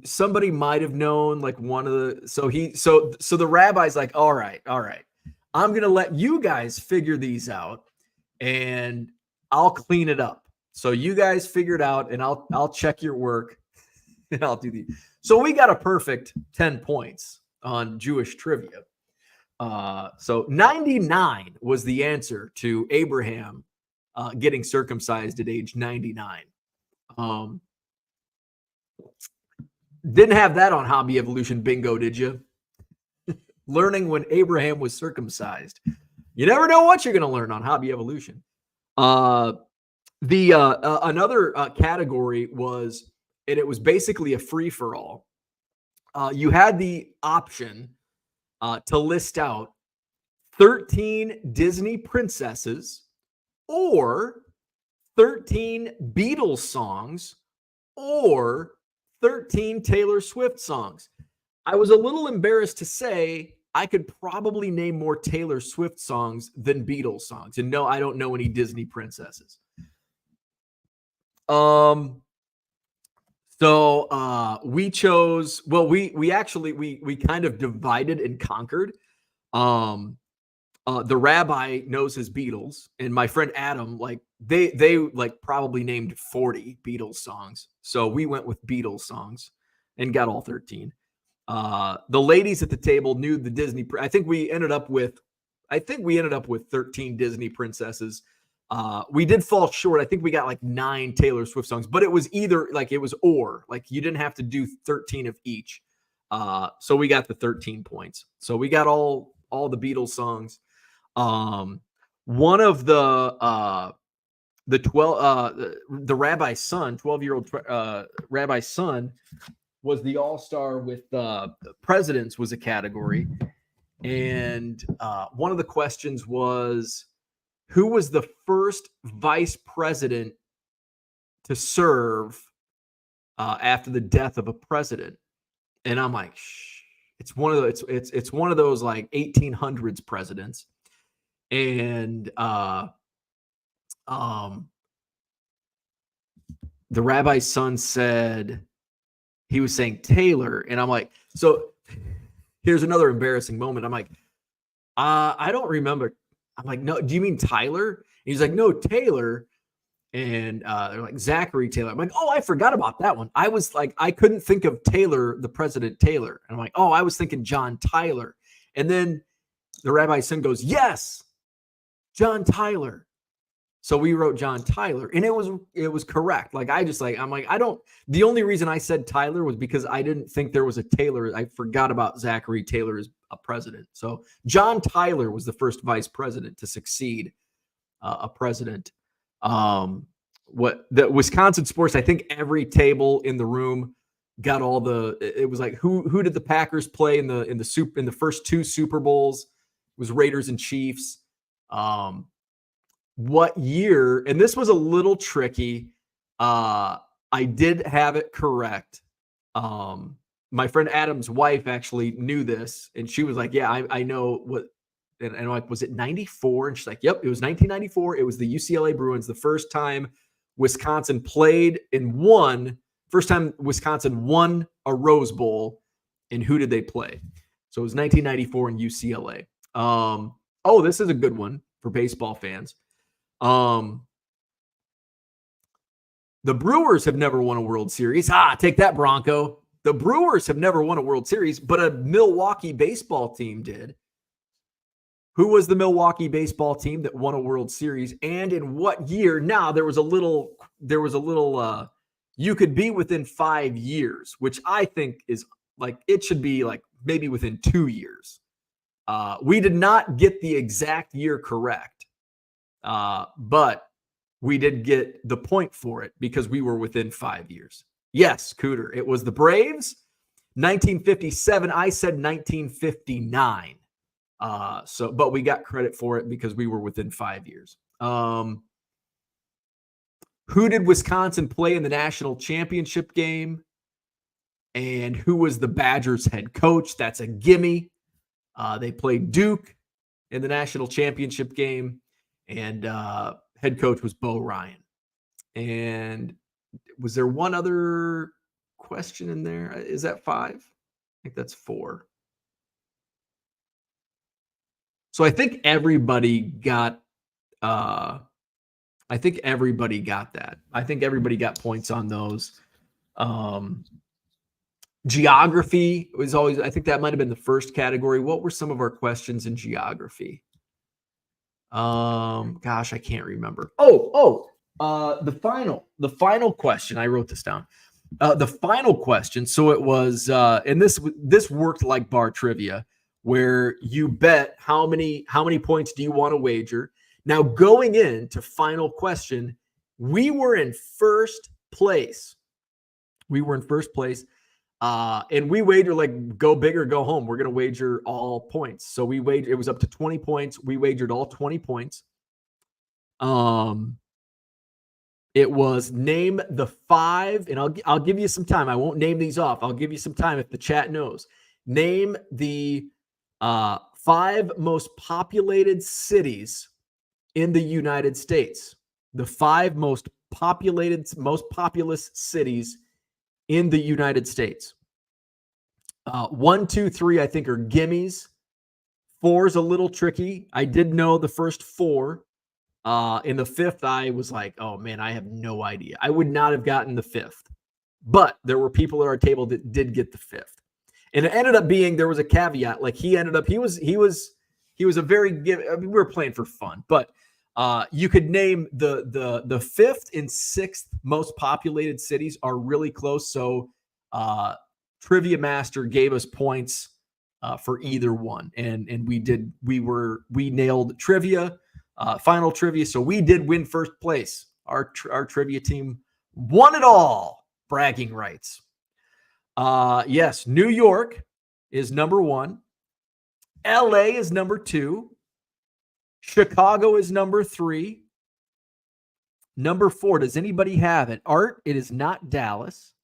somebody might have known, like one of the, so the rabbi's like, all right, I'm going to let you guys figure these out, and I'll clean it up. So you guys figure it out, and I'll check your work, and I'll do so we got a perfect 10 points on Jewish trivia. So 99 was the answer to Abraham getting circumcised at age 99. Didn't have that on Hobby Evolution Bingo, did you? Learning when Abraham was circumcised. You never know what you're going to learn on Hobby Evolution. Another category was, and it was basically a free-for-all. You had the option to list out 13 Disney princesses, or 13 Beatles songs, or 13 Taylor Swift songs. I was a little embarrassed to say I could probably name more Taylor Swift songs than Beatles songs. And no, I don't know any Disney princesses. So we chose, well, we actually kind of divided and conquered. The rabbi knows his Beatles, and my friend Adam, like they like probably named 40 Beatles songs. So we went with Beatles songs and got all 13. The ladies at the table knew the Disney. I think we ended up with 13 Disney princesses. We did fall short. I think we got like 9 Taylor Swift songs, but it was either like, it was, or like, you didn't have to do 13 of each. So we got the 13 points. So we got all the Beatles songs. One of the rabbi's son, 12-year-old rabbi's son, was the all-star with presidents was a category. And one of the questions was, who was the first vice president to serve after the death of a president? And I'm like, it's one of those, it's one of those like 1800s presidents. And the rabbi's son said, he was saying Taylor. And I'm like, so here's another embarrassing moment. I'm like, I don't remember. I'm like, no, do you mean Tyler? And he's like, no, Taylor. And they're like, Zachary Taylor. I'm like, oh, I forgot about that one. I was like, I couldn't think of Taylor, the president Taylor. And I'm like, oh, I was thinking John Tyler. And then the rabbi's son goes, yes, John Tyler. So we wrote John Tyler, and it was correct. Like the only reason I said Tyler was because I didn't think there was a Taylor. I forgot about Zachary Taylor as a president. So John Tyler was the first vice president to succeed a president. What the Wisconsin sports, I think every table in the room got all it was like who did the Packers play in the first two Super Bowls? It was Raiders and Chiefs. What year? And this was a little tricky. I did have it correct. My friend Adam's wife actually knew this, and she was like, "Yeah, I know what." And I'm like, "Was it 94?" And she's like, "Yep, it was 1994. It was the UCLA Bruins, the first time Wisconsin played and won. First time Wisconsin won a Rose Bowl. And who did they play? So it was 1994 in UCLA. Oh, this is a good one for baseball fans. The Brewers have never won a World Series. Take that, Bronco. The Brewers have never won a World Series, but a Milwaukee baseball team did. Who was the Milwaukee baseball team that won a World Series, and in what year? Now, there was a little you could be within 5 years, which I think is like, it should be like maybe within 2 years. We did not get the exact year correct. But we did get the point for it because we were within 5 years. Yes, Cooter. It was the Braves, 1957. I said 1959. But we got credit for it because we were within 5 years. Who did Wisconsin play in the national championship game? And who was the Badgers head coach? That's a gimme. They played Duke in the national championship game. And head coach was Bo Ryan. And was there one other question in there? Is that 5? I think that's 4. So I think everybody got that. I think everybody got points on those. Geography was always, I think that might have been the first category. What were some of our questions in geography? Gosh, I can't remember. The final question. I wrote this down. The final question. So it was, and this worked like bar trivia, where you bet how many points do you want to wager. Now, going into final question, we were in first place. And we wager like go big or go home. We're going to wager all points. So it was up to 20 points. We wagered all 20 points. It was name the 5, and I'll give you some time. I won't name these off. I'll give you some time if the chat knows. Name the 5 most populated cities in the United States. The 5 most populous cities in the United States. 1, 2, 3, I think are gimmies. 4 is a little tricky. I did know the first 4. In the 5th, I was like, oh man, I have no idea. I would not have gotten the 5th, but there were people at our table that did get the 5th. And it ended up being, there was a caveat. Like he was a very we were playing for fun, but you could name the 5th and 6th most populated cities are really close. So Trivia Master gave us points for either one. And we nailed trivia, final trivia. So we did win first place. Our trivia team won it all. Bragging rights. Yes, New York is number 1. LA is number 2. Chicago is number 3. Number 4, does anybody have it? Art, it is not Dallas.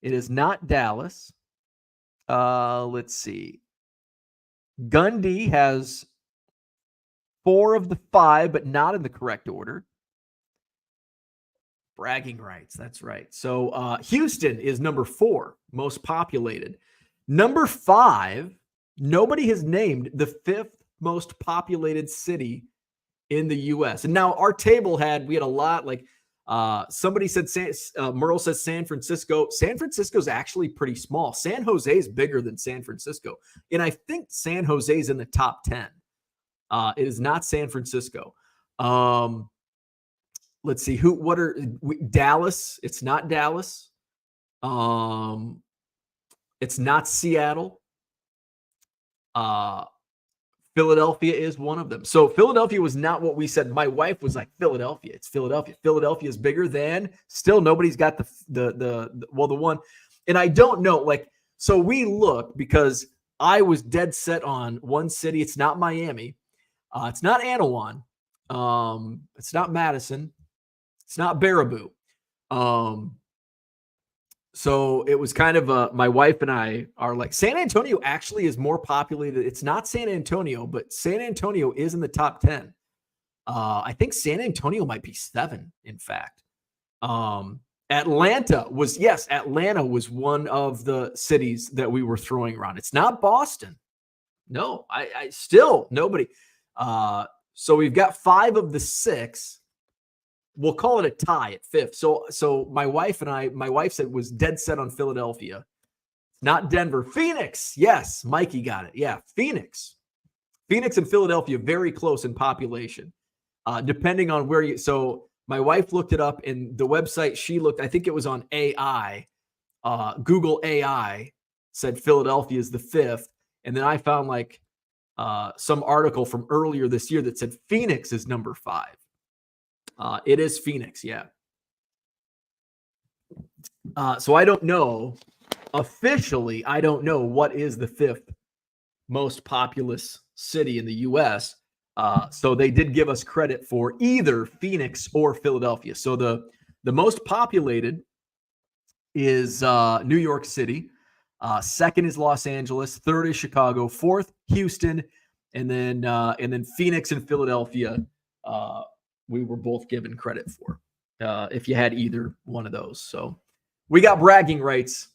Let's see. Gundy has 4 of the 5, but not in the correct order. Bragging rights. That's right. So Houston is number 4, most populated. Number 5, nobody has named the 5th most populated city in the U.S. And now our table we had a lot. Like somebody said, Merle says San Francisco. San Francisco is actually pretty small. San Jose is bigger than San Francisco. And I think San Jose is in the top 10. It is not San Francisco. let's see Dallas. It's not Dallas. It's not Seattle. Philadelphia is one of them. So Philadelphia was not what we said. My wife was like, Philadelphia. It's Philadelphia. Philadelphia is bigger than. Still, nobody's got the one. And I don't know. Like, so we looked because I was dead set on one city. It's not Miami. It's not Anawan. It's not Madison. It's not Baraboo. So it was kind of my wife and I are like, San Antonio actually is more populated. It's not San Antonio, but San Antonio is in the top 10. I think San Antonio might be 7, in fact. Atlanta was one of the cities that we were throwing around. It's not Boston. No, I still nobody. So we've got 5 of the 6. We'll call it a tie at 5th. So my wife said was dead set on Philadelphia, not Denver. Phoenix. Yes. Mikey got it. Yeah. Phoenix and Philadelphia, very close in population, depending on where so my wife looked it up in the website. She looked, I think it was on AI, Google AI said Philadelphia is the 5th. And then I found like some article from earlier this year that said Phoenix is number 5. It is Phoenix, yeah. So I don't know. Officially, I don't know what is the 5th most populous city in the U.S. So they did give us credit for either Phoenix or Philadelphia. So the most populated is New York City. 2nd is Los Angeles. 3rd is Chicago. 4th, Houston, and then Phoenix and Philadelphia. We were both given credit for if you had either one of those. So we got bragging rights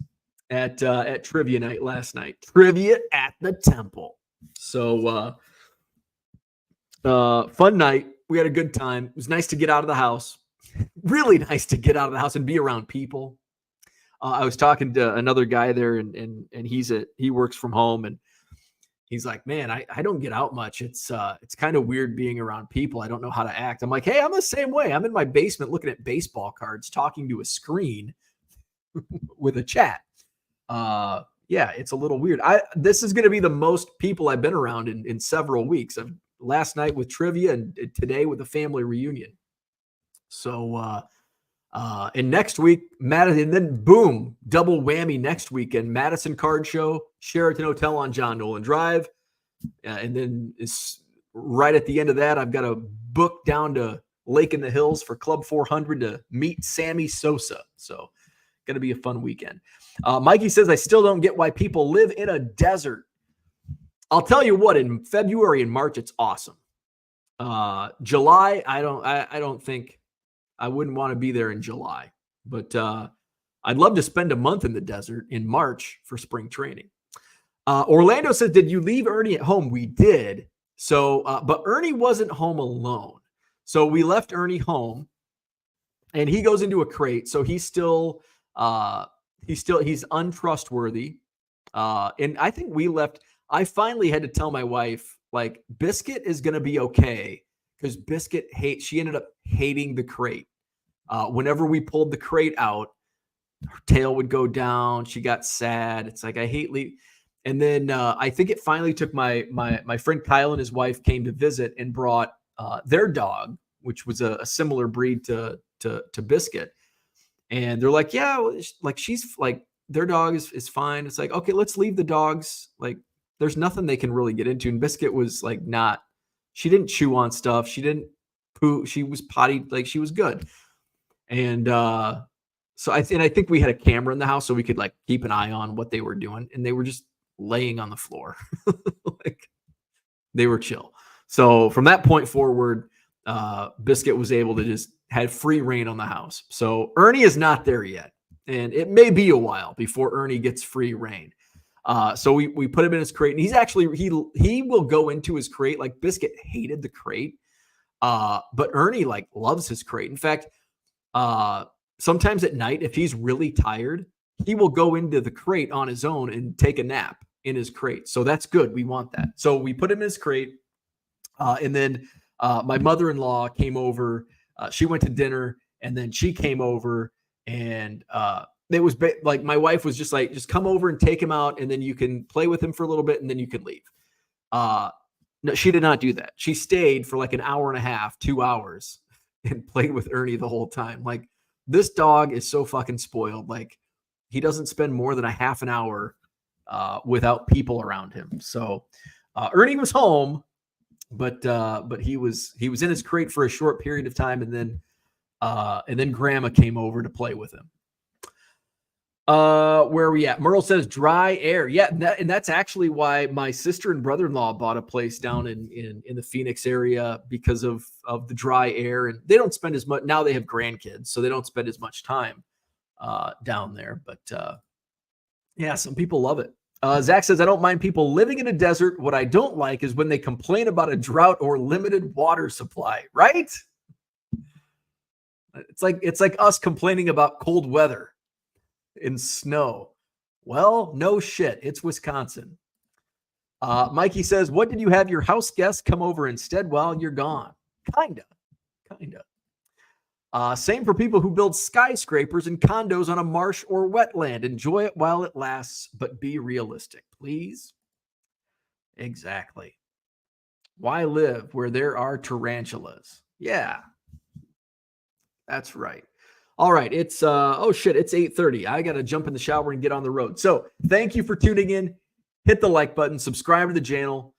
at trivia night last night. Trivia at the Temple. So fun night. We had a good time. It was nice to get out of the house. Really nice to get out of the house and be around people. I was talking to another guy there, and he works from home, and he's like, man, I don't get out much. It's kind of weird being around people. I don't know how to act. I'm like, hey, I'm the same way. I'm in my basement looking at baseball cards, talking to a screen with a chat. Yeah, it's a little weird. This is going to be the most people I've been around in several weeks. Last night with trivia and today with a family reunion. So, and next week, Madison, and then boom, double whammy next weekend, Madison Card Show, Sheraton Hotel on John Nolan Drive. And then it's right at the end of that, I've got a book down to Lake in the Hills for Club 400 to meet Sammy Sosa. So going to be a fun weekend. Mikey says, I still don't get why people live in a desert. I'll tell you what, in February and March, it's awesome. July, I don't think I wouldn't want to be there in July, but I'd love to spend a month in the desert in March for spring training. Orlando says, did you leave Ernie at home? We did. So, but Ernie wasn't home alone. So we left Ernie home and he goes into a crate. So he's untrustworthy. And I think we left. I finally had to tell my wife, like, Biscuit is going to be okay. Because Biscuit she ended up hating the crate. Whenever we pulled the crate out, her tail would go down. She got sad. It's like, I hate leave. And then I think it finally took my friend Kyle and his wife came to visit and brought their dog, which was a similar breed to Biscuit. And they're like, yeah, like she's like, their dog is fine. It's like, okay, let's leave the dogs. Like, there's nothing they can really get into. And Biscuit was like she didn't chew on stuff. She didn't poo. She was potty. Like, she was good. And so I think we had a camera in the house so we could like keep an eye on what they were doing. And they were just laying on the floor. Like, they were chill. So from that point forward, Biscuit was able to just had free reign on the house. So Ernie is not there yet. And it may be a while before Ernie gets free reign. So we put him in his crate, and he's actually, he will go into his crate. Like, Biscuit hated the crate. But Ernie like loves his crate. In fact, sometimes at night, if he's really tired, he will go into the crate on his own and take a nap in his crate. So that's good. We want that. So we put him in his crate. And then my mother-in-law came over she went to dinner and then she came over and it was like my wife was just like, just come over and take him out and then you can play with him for a little bit and then you can leave. No, she did not do that. She stayed for like an hour and a half, 2 hours and played with Ernie the whole time. Like this dog is so fucking spoiled. Like he doesn't spend more than a half an hour without people around him. So Ernie was home, but he was in his crate for a short period of time, and then Grandma came over to play with him. Where are we at? Merle says dry air. Yeah, and that's actually why my sister and brother-in-law bought a place down in the Phoenix area, because of the dry air, and they don't spend as much. Now they have grandkids, so they don't spend as much time down there. But yeah, some people love it. Zach says, I don't mind people living in a desert. What I don't like is when they complain about a drought or limited water supply, right? It's like us complaining about cold weather and snow. Well, no shit. It's Wisconsin. Mikey says, what did you have your house guests come over instead while you're gone? Kinda. Same for people who build skyscrapers and condos on a marsh or wetland. Enjoy it while it lasts, but be realistic, please. Exactly. Why live where there are tarantulas? Yeah, that's right. All right. It's, oh shit, it's 8:30. I got to jump in the shower and get on the road. So thank you for tuning in. Hit the like button, subscribe to the channel.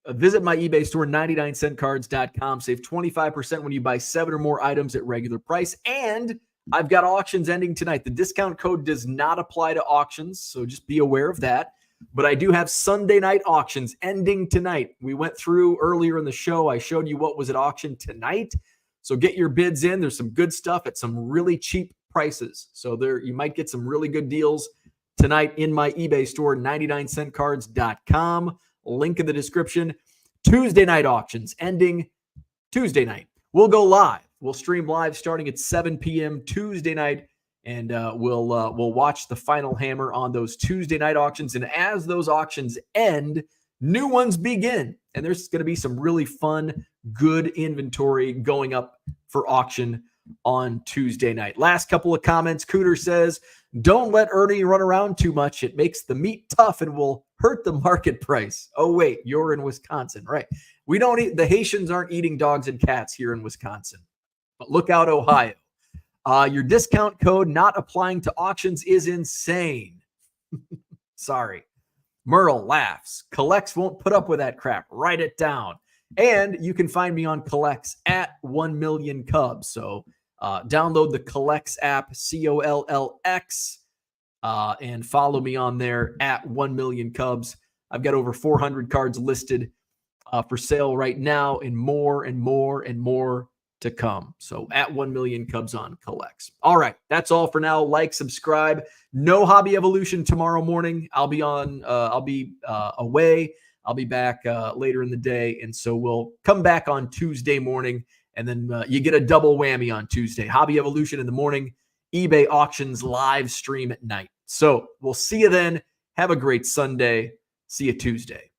Visit my eBay store, 99centcards.com. Save 25% when you buy 7 or more items at regular price. And I've got auctions ending tonight. The discount code does not apply to auctions, so just be aware of that. But I do have Sunday night auctions ending tonight. We went through earlier in the show. I showed you what was at auction tonight. So get your bids in. There's some good stuff at some really cheap prices. So there you might get some really good deals tonight in my eBay store, 99centcards.com. Link in the description. Tuesday night auctions ending Tuesday night. We'll go live. We'll stream live starting at 7 p.m. Tuesday night, and we'll watch the final hammer on those Tuesday night auctions. And as those auctions end, new ones begin. And there's going to be some really fun, good inventory going up for auction on Tuesday night. Last couple of comments. Cooter says, don't let Ernie run around too much. It makes the meat tough and will hurt the market price. Oh, wait, you're in Wisconsin, right? We don't eat, the Haitians aren't eating dogs and cats here in Wisconsin. But look out, Ohio. Your discount code not applying to auctions is insane. Sorry. Merle laughs. Collects won't put up with that crap. Write it down. And you can find me on Collects at 1 million Cubs. So download the Collects app, COLLX, and follow me on there at 1 million Cubs. I've got over 400 cards listed for sale right now, and more to come. So at 1 million Cubs on Collects. All right, that's all for now. Like, subscribe. No Hobby Evolution tomorrow morning. I'll be away. I'll be back later in the day, and so we'll come back on Tuesday morning, and then you get a double whammy on Tuesday. Hobby Evolution in the morning, eBay auctions live stream at night. So we'll see you then. Have a great Sunday. See you Tuesday.